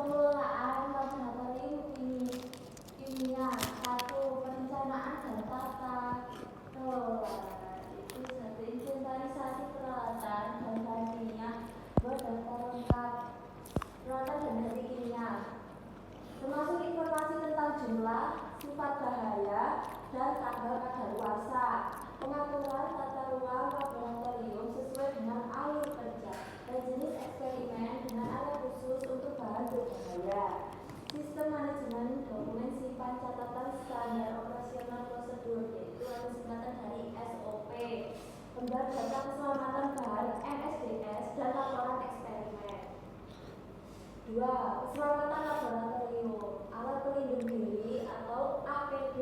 pengelolaan laboratorium kimia. 1. Perencanaan dan tata kelola. Itu 1. Inventarisasi peralatan dan bahan kimia. 2. Daftar lengkap peralatan dan bahan kimia, termasuk informasi tentang jumlah, sifat bahaya, dan tanggal kadaluarsa. Pengaturan tata ruang laboratorium sesuai dengan alur kerja dan jenis eksperimen dengan alat khusus untuk bahan berbahaya. Sistem manajemen dokumen simpan catatan standar operasional prosedur, yaitu singkatan dari SOP. Gambar data keselamatan bahan MSDS dan laporan eksperimen. 2. Keselamatan laboratorium, alat pelindung diri atau APD.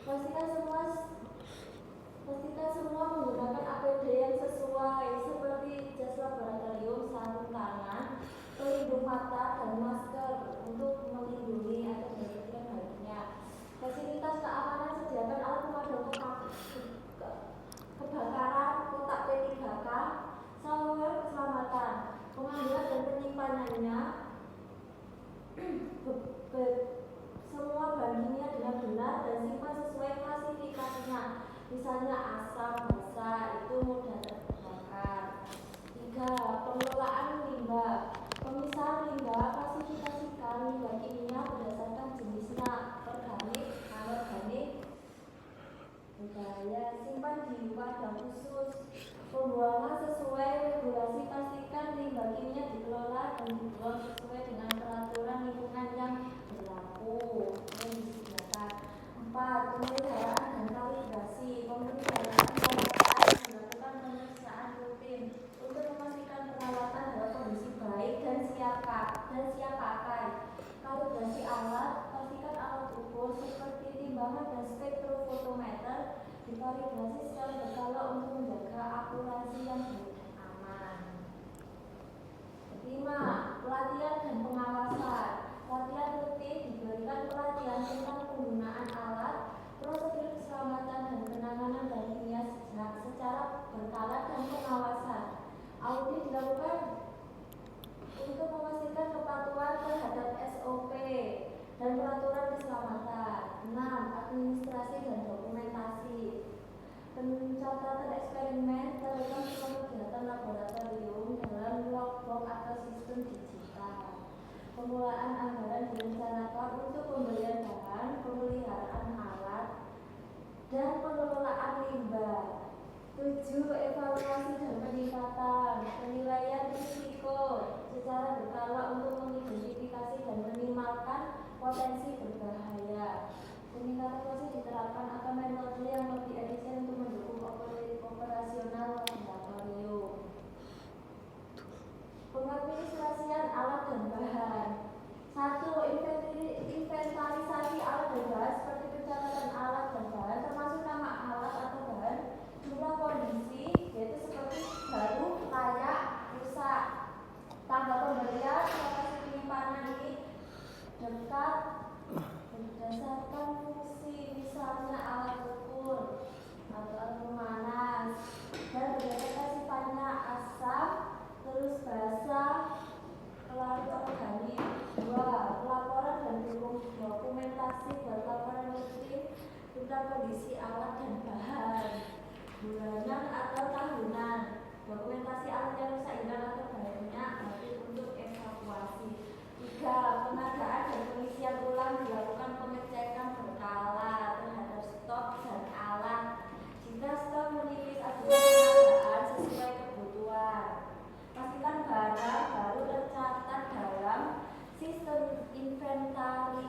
Pastikan semua menggunakan APD yang sesuai, seperti jas laboratorium, sarung tangan, pelindung mata, dan masker untuk melindungi atau menyelamatkan hidupnya. Fasilitas keamanan, sediakan alat pemadam kebakaran, kotak P3K, software keselamatan, pengambilan dan penyimpanannya. Semua bahan kimia dengan benar dan simpan sesuai klasifikasinya. Misalnya asam, basa itu mudah terbakar. 3. Pengelolaan limbah. Pemisahan limbah, klasifikasikan limbah kimia berdasarkan jenisnya, organik, anorganik, berbahaya, simpan di wadah khusus. Pembuangan sesuai regulasi, pastikan limbah kimia dikelola dan dibuang sesuai dengan peraturan lingkungan yang berlaku yang disediakan. 4. Pemeliharaan dan kalibrasi. Pemeliharaan peralatan dilakukan pemeriksaan rutin untuk memastikan peralatan dalam kondisi baik dan siap pakai. Kalibrasi alat, pastikan alat ukur seperti timbangan dan spektrofotometer dikalibrasi secara berkala untuk menjaga akurasi yang baik dan aman. 5. Pelatihan dan pengawasan. Latihan rutin diberikan pelatihan tentang penggunaan alat, prosedur keselamatan dan penanganan bahan kimia secara berkala dan pengawasan. Audit dilakukan untuk memastikan kepatuhan terhadap SOP dan peraturan keselamatan. 6. Administrasi dan dokumentasi. Pencatatan eksperimen terekam semua kegiatan laboratorium dalam logbook atau sistem digital. Pengelolaan anggaran direncanakan untuk pembelian bahan, pemeliharaan alat, dan pengelolaan limbah. 7. Evaluasi dan peningkatan. Penilaian risiko secara berkala untuk mengidentifikasi dan minimalkan potensi berbahaya. Peningkatan masih diterapkan akan metode yang lebih efisien untuk mendukung operasional laboratorium. Pengadministrasian alat dan bahan. 1. Inventarisasi alat dan bahan seperti pencatatan alat dan bahan, termasuk nama alat atau bahan, jumlah kondisi, yaitu seperti baru, layak, rusak, tanggal pembelian, lokasi penyimpanan ini dekat berdasarkan fungsi, misalnya alat ukur atau alat pemanas, dan berdasarkan sifatnya asam, terus basah, lalu organik. 2. Pelaporan dan dokumentasi buat laporan rutin tentang kondisi alat dan bahan bulanan atau tahunan. Dokumentasi alat yang rusak, hilang atau bahayanya habis untuk evakuasi. 3. Pengadaan dan pengisian ulang dilakukan pengecekan berkala terhadap stok dan alat. Jika stok menipis, ajukan pengadaan sesuai kebutuhan. Pastikan barang baru tercatat dalam sistem inventaris.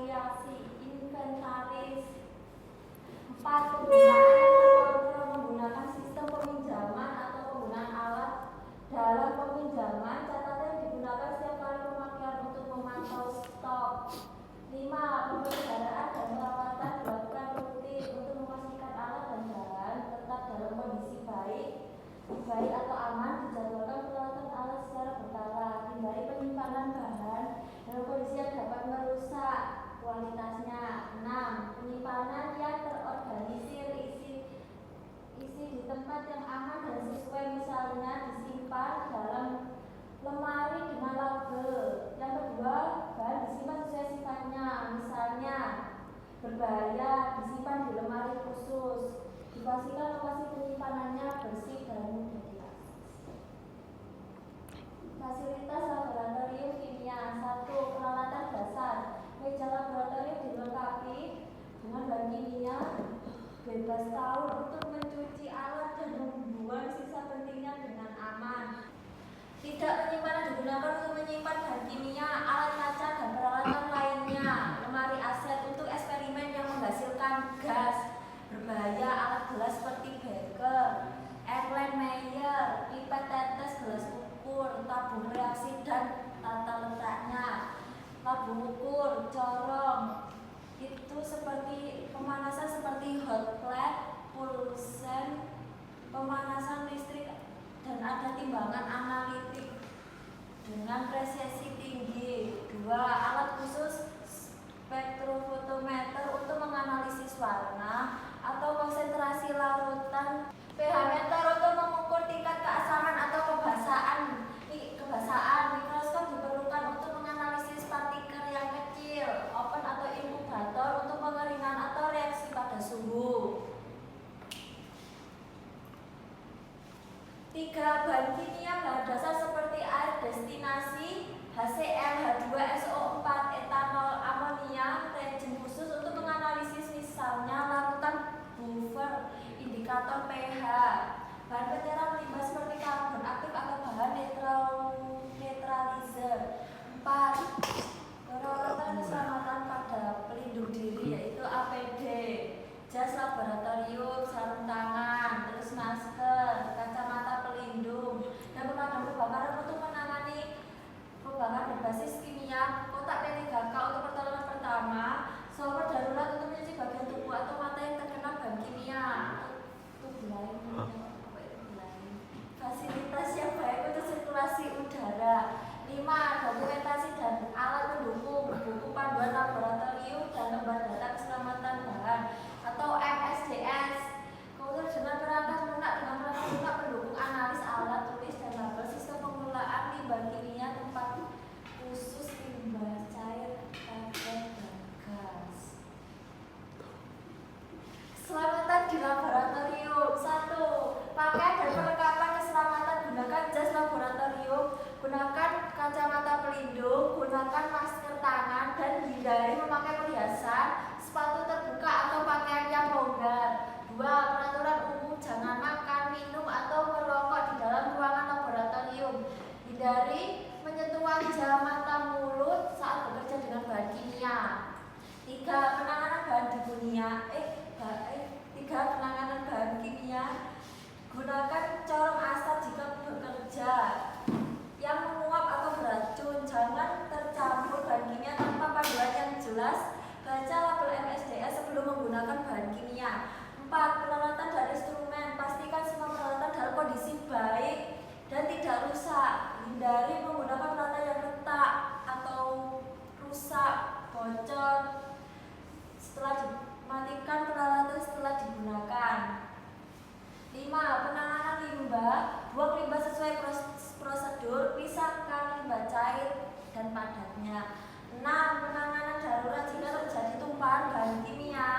4. Penggunaan atau menggunakan sistem peminjaman atau penggunaan alat dalam peminjaman. Catatan yang digunakan setiap kali pemakaian untuk memantau stok. 5. Pemeliharaan dan perawatan dilakukan rutin untuk memastikan alat dan bahan tetap dalam kondisi baik atau aman. Dijadwalkan perawatan alat secara berkala. Hindari penyimpanan bahan dalam kondisi yang dapat merusak kualitasnya. 6. Penyimpanan yang terorganisir, isi di tempat yang aman dan sesuai, misalnya disimpan dalam lemari dengan label. Yang kedua, bahan berbahaya disimpan di lemari khusus. Dipastikan lokasi penyimpanannya bersih dan mudah diakses. Fasilitas laboratorium kimia. 1. Peralatan dasar. Meja laboratorium dilengkapi dengan bahan kimia bebas tahun untuk mencuci alat dan membuang sisa pentingnya dengan aman. Tidak penyimpanan digunakan untuk menyimpan bahan kimia, alat kaca, dan peralatan lainnya. Lemari aset untuk eksperimen yang menghasilkan gas berbahaya, alat gelas seperti beker, Erlenmeyer, pipet tetes, gelas ukur, tabung reaksi, dan tata letaknya. Tabung ukur, corong, itu seperti pemanasan seperti hot plate, pulsen, pemanasan listrik, dan ada timbangan analitik dengan presisi tinggi. 2. Alat khusus spektrofotometer untuk menganalisis warna atau konsentrasi larutan. pH meter untuk mengukur tingkat keasaman atau kebasaan. Mikroskop diperlukan untuk menganalisis partikel yang kecil. Oven atau inkubator untuk pengeringan atau reaksi pada suhu. 3. Bahan kimia bahan dasar seperti air destinasi, HCl, H2SO4, etanol, amonia, reagen khusus untuk menganalisis misalnya larutan buffer, indikator pH. Bahan penyerap limbah seperti karbon aktif atau bahan netralizer. 4. Peralatan keselamatan pada pelindung diri yaitu APD, jas laboratorium, sarung tangan, terus masker, kacamata pelindung, dan pemadam kebakaran untuk menangani kebakaran berbasis kimia, kotak P3K untuk pertolongan pertama, shower darurat untuk mencuci bagian tubuh atau mata yang terkena bahan kimia, tubuh lain, fasilitas yang baik untuk sirkulasi udara. 5. Dokumentasi dan alat pendukung, buku panduan laboratorium dan lembar data keselamatan bahan atau MSDS. Kemudian dengan perangkat lunak pendukung analis alat tulis dan label, sistem pengelolaan limbah kimia, tempat khusus limbah cair, paket, dan gas. Keselamatan di laboratorium. 1. Pakaian dan perlengkapan keselamatan. Gunakan jas laboratorium, gunakan kacamata pelindung, gunakan masker tangan, dan hindari memakai perhiasan, sepatu terbuka atau pakaian yang longgar. 2. Peraturan umum, jangan makan, minum, atau merokok di dalam ruangan laboratorium. Hindari menyentuh wajah, mata, mulut saat bekerja dengan bahan kimia. 3. Penanganan bahan kimia. 3. Penanganan bahan kimia. Gunakan corong asap jika bekerja yang menguap atau beracun. Jangan tercampur bahan kimia tanpa panduan yang jelas. Baca label MSDS sebelum menggunakan bahan kimia. 4. Peralatan dan instrumen. Pastikan semua peralatan dalam kondisi baik dan tidak rusak. Hindari menggunakan peralatan yang retak atau rusak, bocor. Setelah dimatikan peralatan setelah digunakan. 5. Penanganan limbah. Buang limbah sesuai prosedur, pisahkan limbah cair dan padatnya. 6. Penanganan darurat jika terjadi tumpahan bahan kimia.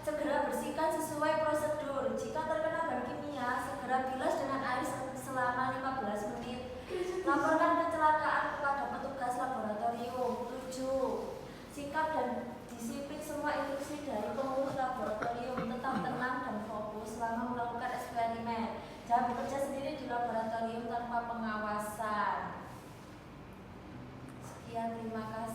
Segera bersihkan sesuai prosedur. Jika terkena bahan kimia, segera bilas dengan air selama 15 menit. Laporkan kecelakaan kepada petugas laboratorium. 7. Sikap dan disiplin semua instruksi dari pengurus laboratorium. Tetap tenang dan fokus selama melakukan eksperimen. Jangan bekerja sendiri di laboratorium tanpa pengawasan. Sekian, terima kasih.